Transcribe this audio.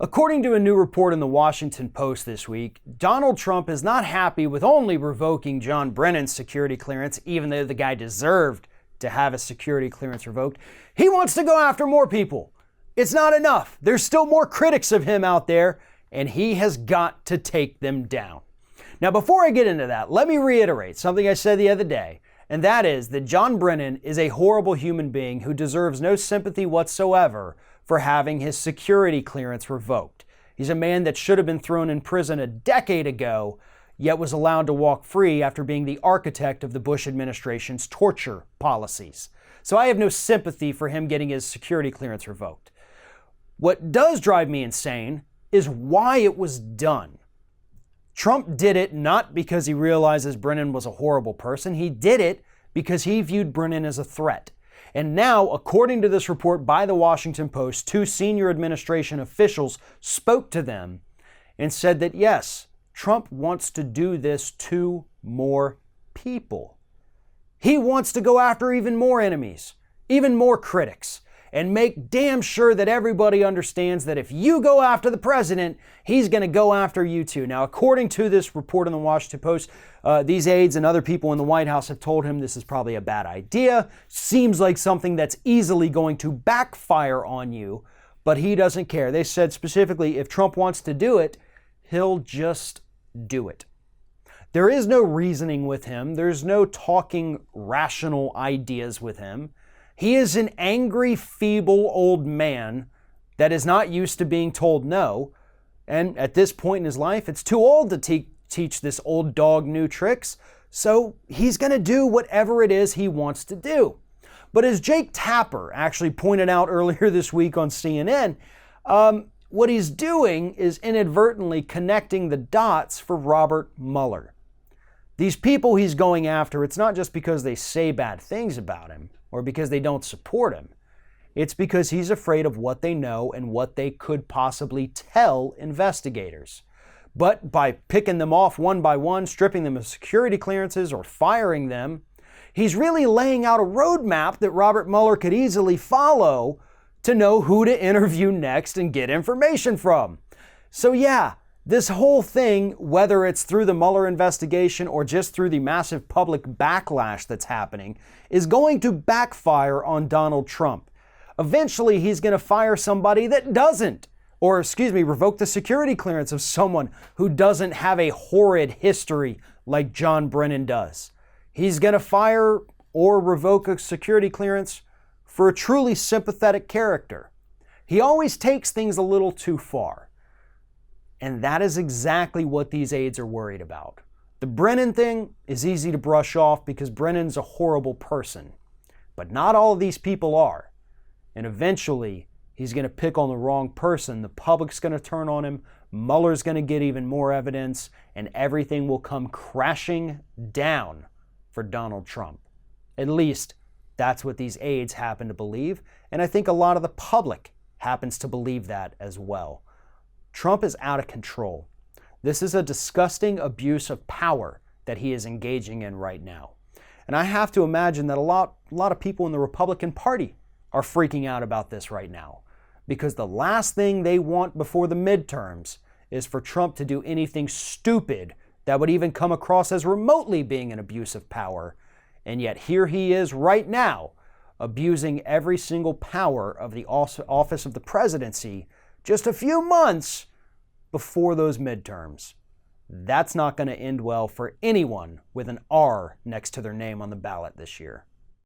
According to a new report in the Washington Post this week, Donald Trump is not happy with only revoking John Brennan's security clearance, even though the guy deserved to have his security clearance revoked. He wants to go after more people. It's not enough. There's still more critics of him out there, and he has got to take them down. Now, before I get into that, let me reiterate something I said the other day, and that is that John Brennan is a horrible human being who deserves no sympathy whatsoever for having his security clearance revoked. He's a man that should have been thrown in prison a decade ago, yet was allowed to walk free after being the architect of the Bush administration's torture policies. So I have no sympathy for him getting his security clearance revoked. What does drive me insane is why it was done. Trump did it not because he realizes Brennan was a horrible person. He did it because he viewed Brennan as a threat. And now, according to this report by the Washington Post, 2 senior administration officials spoke to them and said that yes, Trump wants to do this to more people. He wants to go after even more enemies, even more critics, and make damn sure that everybody understands that if you go after the president, he's going to go after you too. Now, according to this report in the Washington Post, these aides and other people in the White House have told him this is probably a bad idea. Seems like something that's easily going to backfire on you, but he doesn't care. They said specifically, if Trump wants to do it, he'll just do it. There is no reasoning with him. There's no talking rational ideas with him. He is an angry, feeble old man that is not used to being told no. And at this point in his life, it's too old to teach this old dog new tricks. So he's going to do whatever it is he wants to do. But as Jake Tapper actually pointed out earlier this week on CNN, what he's doing is inadvertently connecting the dots for Robert Mueller. These people he's going after, it's not just because they say bad things about him or because they don't support him. It's because he's afraid of what they know and what they could possibly tell investigators. But by picking them off one by one, stripping them of security clearances or firing them, he's really laying out a roadmap that Robert Mueller could easily follow to know who to interview next and get information from. So yeah, this whole thing, whether it's through the Mueller investigation or just through the massive public backlash that's happening, is going to backfire on Donald Trump. Eventually, he's going to fire somebody that doesn't, revoke the security clearance of someone who doesn't have a horrid history like John Brennan does. He's going to fire or revoke a security clearance for a truly sympathetic character. He always takes things a little too far. And that is exactly what these aides are worried about. The Brennan thing is easy to brush off because Brennan's a horrible person. But not all of these people are. And eventually, he's going to pick on the wrong person. The public's going to turn on him. Mueller's going to get even more evidence. And everything will come crashing down for Donald Trump. At least, that's what these aides happen to believe. And I think a lot of the public happens to believe that as well. Trump is out of control. This is a disgusting abuse of power that he is engaging in right now. And I have to imagine that a lot of people in the Republican Party are freaking out about this right now. Because the last thing they want before the midterms is for Trump to do anything stupid that would even come across as remotely being an abuse of power. And yet here he is right now, abusing every single power of the office of the presidency just a few months before those midterms. That's not going to end well for anyone with an R next to their name on the ballot this year.